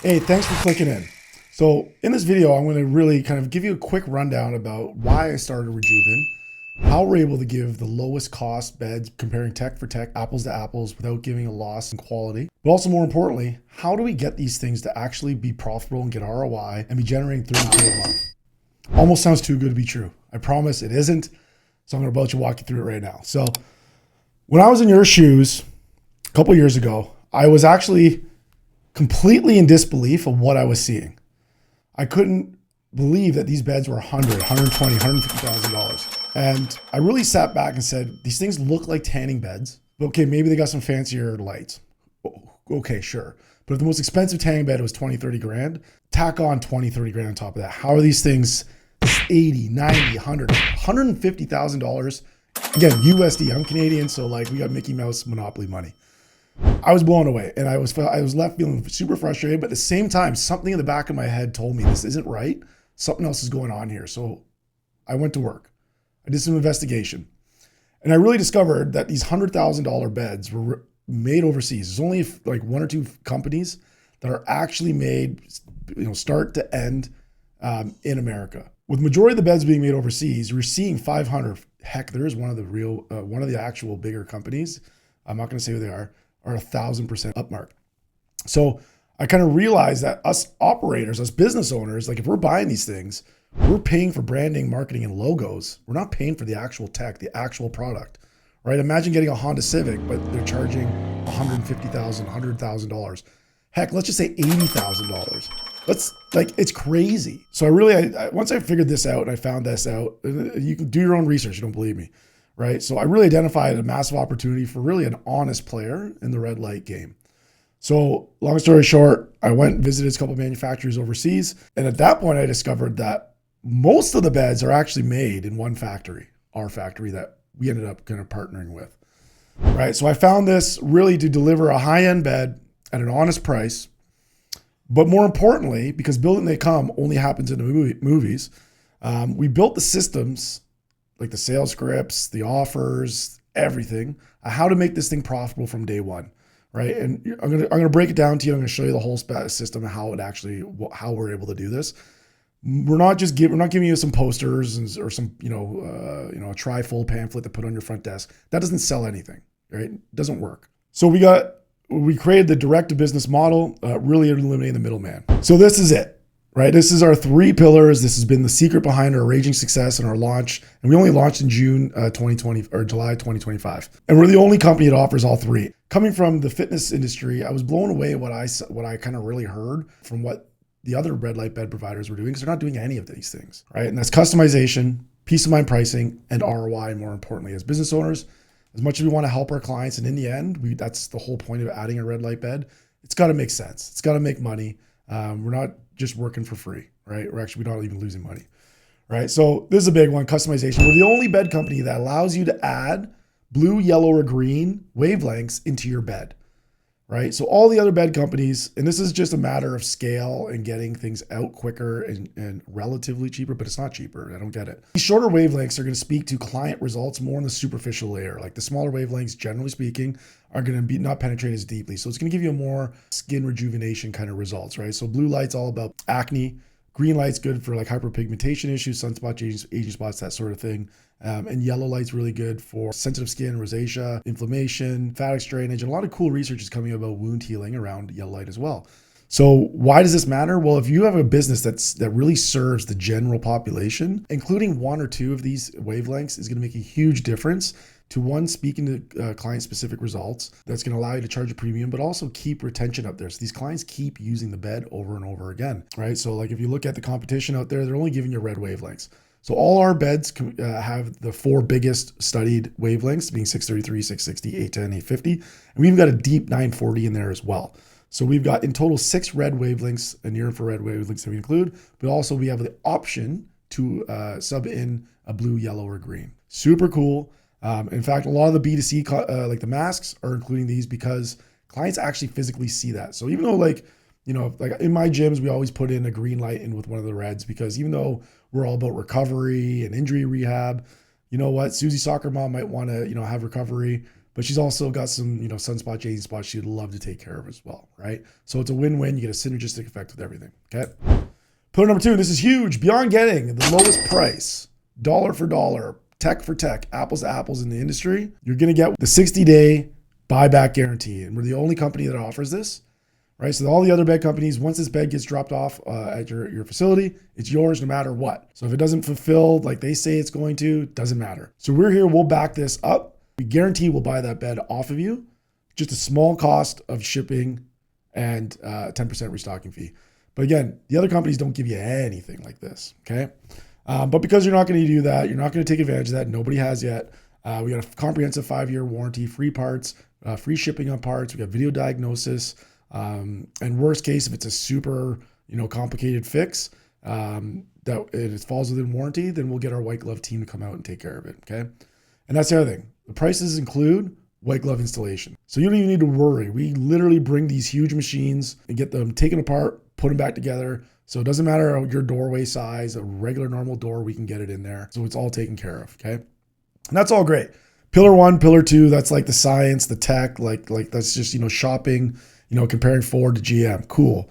Hey, thanks for clicking in. So in this video, I'm going to really kind of give you a quick rundown about why I started Rejuvn, how we're able to give the lowest cost beds comparing tech for tech, apples to apples, without giving a loss in quality. But also more importantly, how do we get these things to actually be profitable and get ROI and be generating 30K a month? Almost sounds too good to be true. I promise it isn't. So I'm about to walk you through it right now. So when I was in your shoes a couple years ago, I was actually completely in disbelief of what I was seeing. I couldn't believe that these beds were $100, $120, $150,000. And I really sat back and said, these things look like tanning beds. Okay, maybe they got some fancier lights. Okay, sure. But if the most expensive tanning bed was 20, 30 grand, tack on 20, 30 grand on top of that. How are these things 80, 90, 100, $150,000? Again, USD. I'm Canadian, so like we got Mickey Mouse Monopoly money. I was blown away and I was left feeling super frustrated, but at the same time, something in the back of my head told me this isn't right. Something else is going on here. So I went to work. I did some investigation and I really discovered that these $100,000 beds were made overseas. There's only like one or two companies that are actually made, start to end in America. With the majority of the beds being made overseas, we're seeing 500. Heck, there is one of the actual bigger companies. I'm not going to say who they are 1,000% upmark. So I kind of realized that us operators, us business owners, like if we're buying these things, we're paying for branding, marketing, and logos. We're not paying for the actual tech, the actual product, right? Imagine getting a Honda Civic, but they're charging $150,000, $100,000. Heck, let's just say $80,000. It's crazy. So I once I figured this out and I found this out, you can do your own research. You don't believe me. Right. So I really identified a massive opportunity for really an honest player in the red light game. So long story short, I went and visited a couple of manufacturers overseas. And at that point, I discovered that most of the beds are actually made in one factory, our factory that we ended up kind of partnering with. Right. So I found this really to deliver a high-end bed at an honest price. But more importantly, because building they come only happens in the movies, we built the systems like the sales scripts, the offers, everything, how to make this thing profitable from day one, right? And I'm gonna break it down to you. I'm gonna show you the whole system and how we're able to do this. We're not giving you some posters or some a tri-fold pamphlet to put on your front desk. That doesn't sell anything, right? It doesn't work. So we created the direct to business model, really eliminating the middleman. So this is it. Right, this is our 3 pillars. This has been the secret behind our raging success and our launch. And we only launched in June 2020 or July 2025. And we're the only company that offers all 3. Coming from the fitness industry, I was blown away at what I kind of really heard from what the other red light bed providers were doing, because they're not doing any of these things, right? And that's customization, peace of mind pricing, and ROI. More importantly, as business owners, as much as we want to help our clients, and in the end, that's the whole point of adding a red light bed. It's got to make sense. It's got to make money. We're not just working for free, right? We're not even losing money, right? So this is a big one, customization. We're the only bed company that allows you to add blue, yellow, or green wavelengths into your bed, right? So all the other bed companies, and this is just a matter of scale and getting things out quicker and relatively cheaper, but it's not cheaper. I don't get it. These shorter wavelengths are going to speak to client results more in the superficial layer. Like the smaller wavelengths, generally speaking, are going to be not penetrate as deeply. So it's going to give you a more skin rejuvenation kind of results, right? So blue light's all about acne. Green light's good for like hyperpigmentation issues, sunspot, aging spots, that sort of thing. And yellow light's really good for sensitive skin, rosacea, inflammation, fat drainage, and a lot of cool research is coming about wound healing around yellow light as well. So why does this matter? Well, if you have a business that really serves the general population, including 1 or 2 of these wavelengths is going to make a huge difference to one, speaking to client-specific results. That's going to allow you to charge a premium, but also keep retention up there. So these clients keep using the bed over and over again, right? So like if you look at the competition out there, they're only giving you red wavelengths. So all our beds have the 4 biggest studied wavelengths, being 633, 660, 810, 850. And we've even got a deep 940 in there as well. So we've got in total 6 red wavelengths and near infrared wavelengths that we include, but also we have the option to sub in a blue, yellow, or green. Super cool. In fact, a lot of the B2C, like the masks, are including these because clients actually physically see that. So even though like in my gyms, we always put in a green light in with one of the reds, because even though we're all about recovery and injury rehab, you know what, Susie Soccer Mom might want to, have recovery, but she's also got some, sunspots, aging spots she'd love to take care of as well, right? So it's a win-win. You get a synergistic effect with everything, okay? Pillar number 2, this is huge. Beyond getting the lowest price, dollar for dollar, tech for tech, apples to apples in the industry, you're going to get the 60-day buyback guarantee. And we're the only company that offers this, right? So all the other bed companies, once this bed gets dropped off at your facility, it's yours no matter what. So if it doesn't fulfill like they say it's going to, it doesn't matter. So we're here, we'll back this up. We guarantee we'll buy that bed off of you. Just a small cost of shipping and 10% restocking fee. But again, the other companies don't give you anything like this, okay? But because you're not going to do that, you're not going to take advantage of that. Nobody has yet. We got a comprehensive 5-year warranty, free parts, free shipping on parts. We got video diagnosis. And worst case, if it's a super, complicated fix that it falls within warranty, then we'll get our white glove team to come out and take care of it, okay? And that's the other thing. The prices include white glove installation. So you don't even need to worry. We literally bring these huge machines and get them taken apart, put them back together. So it doesn't matter your doorway size, a regular normal door, we can get it in there. So it's all taken care of, okay? And that's all great. Pillar 1, pillar 2, that's like the science, the tech, like that's just, shopping, comparing Ford to GM. Cool.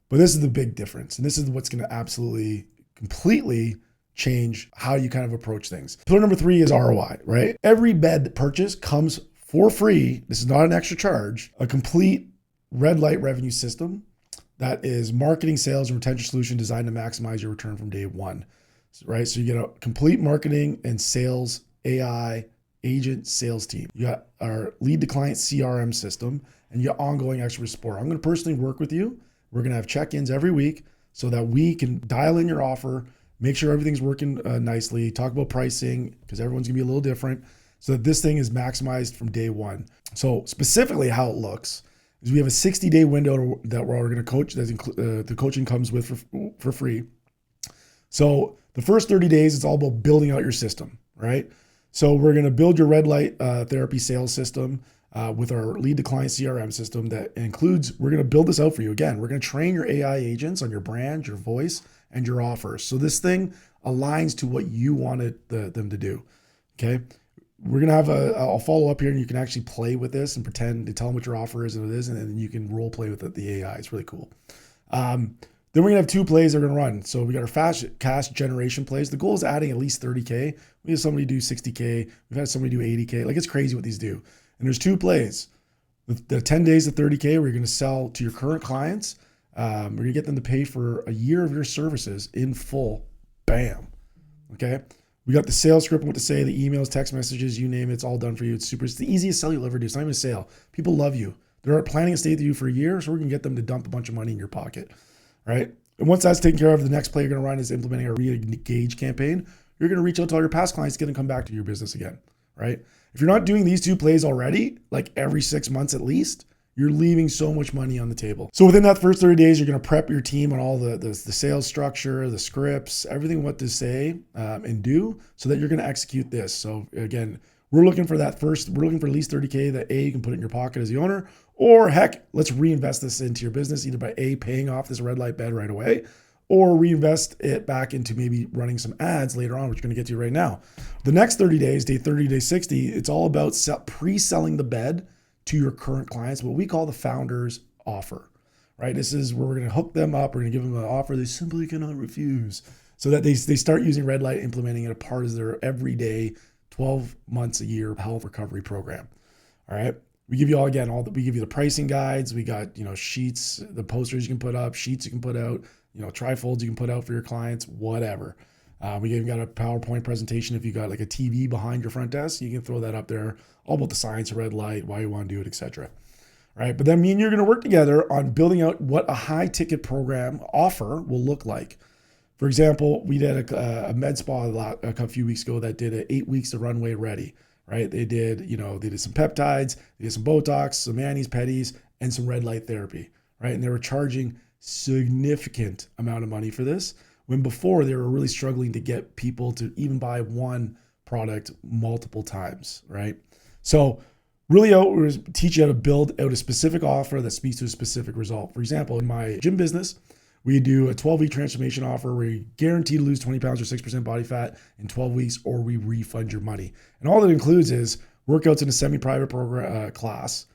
But this is the big difference. And this is what's going to absolutely, completely change how you kind of approach things. Pillar number 3 is ROI, right? Every bed purchase comes for free. This is not an extra charge. A complete red light revenue system that is marketing, sales, and retention solution designed to maximize your return from day one, right? So you get a complete marketing and sales AI agent sales team. You got our lead to client CRM system and you got ongoing expert support. I'm going to personally work with you. We're going to have check-ins every week so that we can dial in your offer, make sure everything's working nicely, talk about pricing because everyone's going to be a little different so that this thing is maximized from day one. So specifically how it looks is we have a 60-day window that we're going to coach. The coaching comes with for free. So the first 30 days, it's all about building out your system, right? So we're going to build your red light therapy sales system with our lead to client CRM system that includes, we're going to build this out for you. Again, we're going to train your AI agents on your brand, your voice, and your offers. So this thing aligns to what you wanted them to do, okay? We're going to have I'll follow up here and you can actually play with this and pretend to tell them what your offer is and what it is, and then you can role play with the AI. It's really cool. Then we're going to have 2 plays that are going to run. So we got our fast cash generation plays. The goal is adding at least 30K. We have somebody do 60K. We've had somebody do 80K. Like it's crazy what these do. And there's 2 plays. The 10 days of 30K, we're going to sell to your current clients. We're going to get them to pay for a year of your services in full. Bam. Okay. We got the sales script, what to say, the emails, text messages, you name it. It's all done for you. It's the easiest sell you'll ever do. It's not even a sale. People love you. They're planning to stay with you for a year, so we're going to get them to dump a bunch of money in your pocket, right? And once that's taken care of, the next play you're going to run is implementing a re-engage campaign. You're going to reach out to all your past clients, get them to come back to your business again, right? If you're not doing these 2 plays already, like every 6 months at least, you're leaving so much money on the table. So within that first 30 days, you're going to prep your team on all the sales structure, the scripts, everything what to say and do so that you're going to execute this. So again, we're looking for at least 30K that you can put it in your pocket as the owner, or heck, let's reinvest this into your business either by paying off this red light bed right away, or reinvest it back into maybe running some ads later on, which we're going to get to right now. The next 30 days, day 30, day 60, it's all about pre-selling the bed to your current clients, what we call the founder's offer, right? This is where we're going to hook them up. We're going to give them an offer they simply cannot refuse so that they start using red light, implementing it a part of their everyday 12 months a year health recovery program. All right. We give you we give you the pricing guides. We got, sheets, the posters you can put up, sheets you can put out, trifolds you can put out for your clients, whatever. We even got a PowerPoint presentation. If you got like a TV behind your front desk, you can throw that up there, all about the science of red light, why you want to do it, etc. Right? But then me and you're going to work together on building out what a high ticket program offer will look like. For example, we did a med spa a few weeks ago that did 8 weeks to runway ready, right? They did some peptides, they did some Botox, some manis, petties, and some red light therapy, right? And they were charging significant amount of money for this, when before they were really struggling to get people to even buy one product multiple times, right? So really teach you how to build out a specific offer that speaks to a specific result. For example, in my gym business, we do a 12-week transformation offer where you guarantee to lose 20 pounds or 6% body fat in 12 weeks, or we refund your money. And all that includes is workouts in a semi-private program class,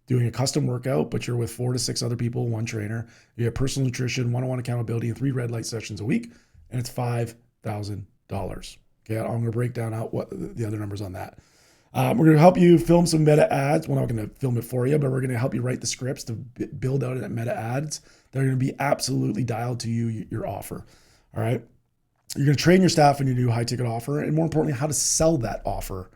doing a custom workout, but you're with 4 to 6 other people, one trainer. You have personal nutrition, one-on-one accountability, and 3 red light sessions a week, and it's $5,000. Okay, I'm going to break down out what the other numbers on that. We're going to help you film some meta ads. We're not going to film it for you, but we're going to help you write the scripts to build out meta ads that are going to be absolutely dialed to your offer. All right. You're going to train your staff in your new high ticket offer, and more importantly, how to sell that offer.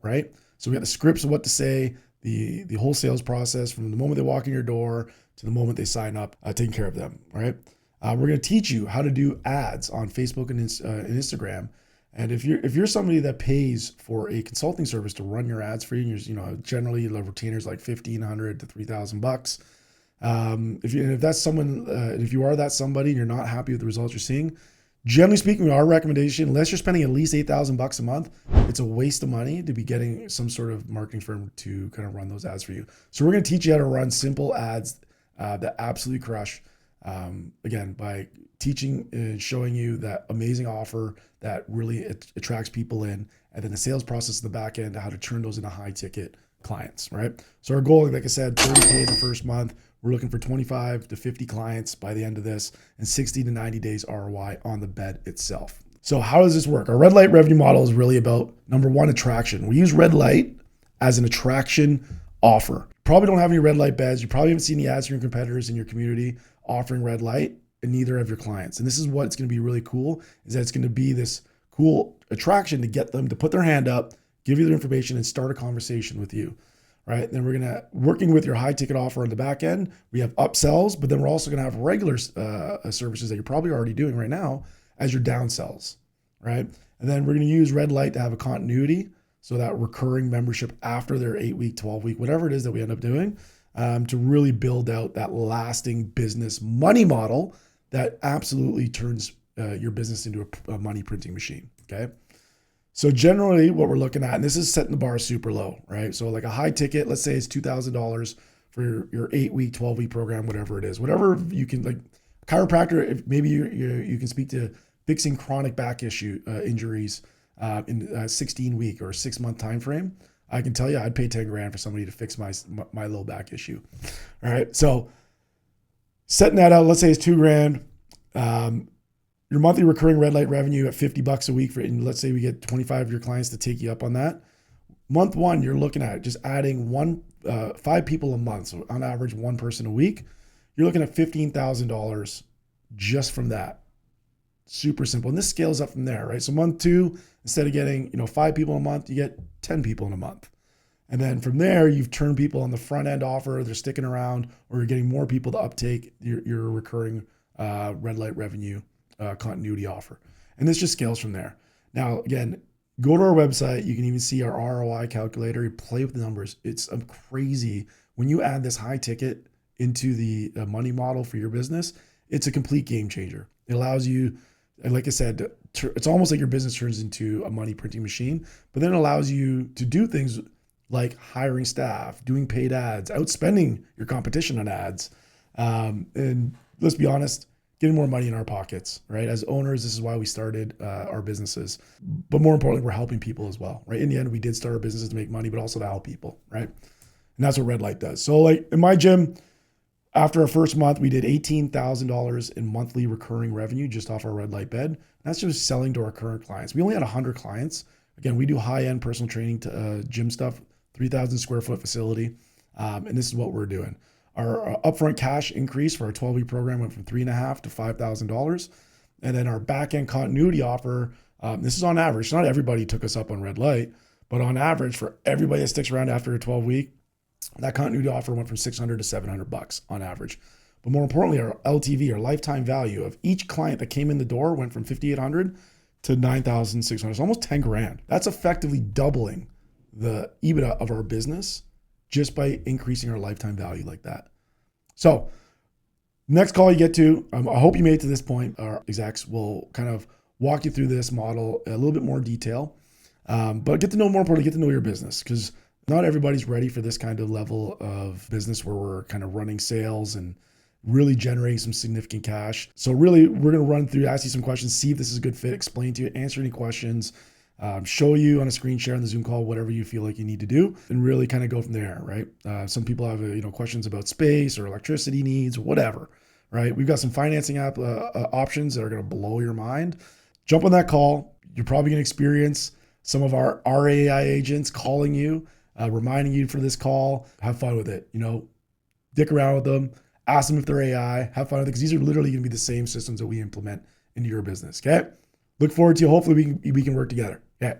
Right. So we got the scripts of what to say, the whole sales process from the moment they walk in your door to the moment they sign up, taking care of them. Right. We're going to teach you how to do ads on Facebook and Instagram. And if you're somebody that pays for a consulting service to run your ads for you, generally the retainers like $1,500 to $3,000. If that's someone, if you are that somebody and you're not happy with the results you're seeing, generally speaking, our recommendation, unless you're spending at least $8,000 a month, it's a waste of money to be getting some sort of marketing firm to kind of run those ads for you. So we're going to teach you how to run simple ads that absolutely crush. Again, by teaching and showing you that amazing offer that really attracts people in, and then the sales process in the back end, how to turn those into high ticket clients, right? So our goal, like I said, 30K in the first month. We're looking for 25 to 50 clients by the end of this, and 60 to 90 days ROI on the bed itself. So how does this work? Our red light revenue model is really about, number one, attraction. We use red light as an attraction offer. Probably don't have any red light beds. You probably haven't seen the ads from your competitors in your community offering red light, and neither have your clients. And this is what's going to be really cool, is that it's going to be this cool attraction to get them to put their hand up, give you their information, and start a conversation with you. Right. Then we're going to, working with your high ticket offer on the back end, we have upsells, but then we're also going to have regular services that you're probably already doing right now as your downsells. Right. And then we're going to use red light to have a continuity. So that recurring membership after their 8-week, 12-week, whatever it is that we end up doing, to really build out that lasting business money model that absolutely turns your business into a money printing machine. Okay. So generally what we're looking at, and this is setting the bar super low, right? So like a high ticket, let's say it's $2,000 for your 8-week, 12-week program, whatever it is, whatever you can, like chiropractor, if maybe you can speak to fixing chronic back injuries in a 16-week or a 6-month time frame. I can tell you I'd pay 10 grand for somebody to fix my low back issue. All right. So setting that out, let's say it's $2,000. Your monthly recurring red light revenue at $50 a week and let's say we get 25 of your clients to take you up on that. Month one, you're looking at just adding 5 people a month. So on average, 1 person a week. You're looking at $15,000 just from that. Super simple. And this scales up from there, right? So month 2, instead of getting, 5 people a month, you get 10 people in a month. And then from there, you've turned people on the front end offer, they're sticking around, or you're getting more people to uptake your recurring red light revenue continuity offer. And this just scales from there. Now, again, go to our website. You can even see our ROI calculator. You play with the numbers. It's crazy. When you add this high ticket into the money model for your business, it's a complete game changer. It allows you, and like I said, it's almost like your business turns into a money printing machine, but then it allows you to do things like hiring staff, doing paid ads, outspending your competition on ads. And let's be honest, getting more money in our pockets, right? As owners, this is why we started our businesses. But more importantly, we're helping people as well, right? In the end, we did start our businesses to make money, but also to help people, right? And that's what Red Light does. So like in my gym, after our first month, we did $18,000 in monthly recurring revenue just off our Red Light bed. That's just selling to our current clients. We only had 100 clients. Again, we do high-end personal training to gym stuff, 3,000 square foot facility. And this is what we're doing. Our upfront cash increase for our 12-week program went from $3,500 to $5,000. And then our back-end continuity offer, this is on average. Not everybody took us up on Red Light, but on average for everybody that sticks around after a 12-week, that continuity offer went from $600 to $700 on average. But more importantly, our LTV, our lifetime value of each client that came in the door went from $5,800 to $9,600. It's almost 10 grand. That's effectively doubling the EBITDA of our business just by increasing our lifetime value like that. So next call you get to, I hope you made it to this point. Our execs will kind of walk you through this model in a little bit more detail, but get to know, more importantly, get to know your business, because not everybody's ready for this kind of level of business where we're kind of running sales and really generating some significant cash. So really, we're going to run through, ask you some questions, see if this is a good fit, explain to you, answer any questions. show you on a screen share on the Zoom call whatever you feel like you need to do, and really kind of go from there, right? Some people have questions about space or electricity needs or whatever, right? We've got some financing options that are going to blow your mind. Jump on that call. You're probably going to experience some of our AI agents calling you, reminding you for this call. Have fun with it. Dick around with them. Ask them if they're AI. Have fun with it, because these are literally going to be the same systems that we implement into your business. Okay. Look forward to, hopefully we can work together. Okay.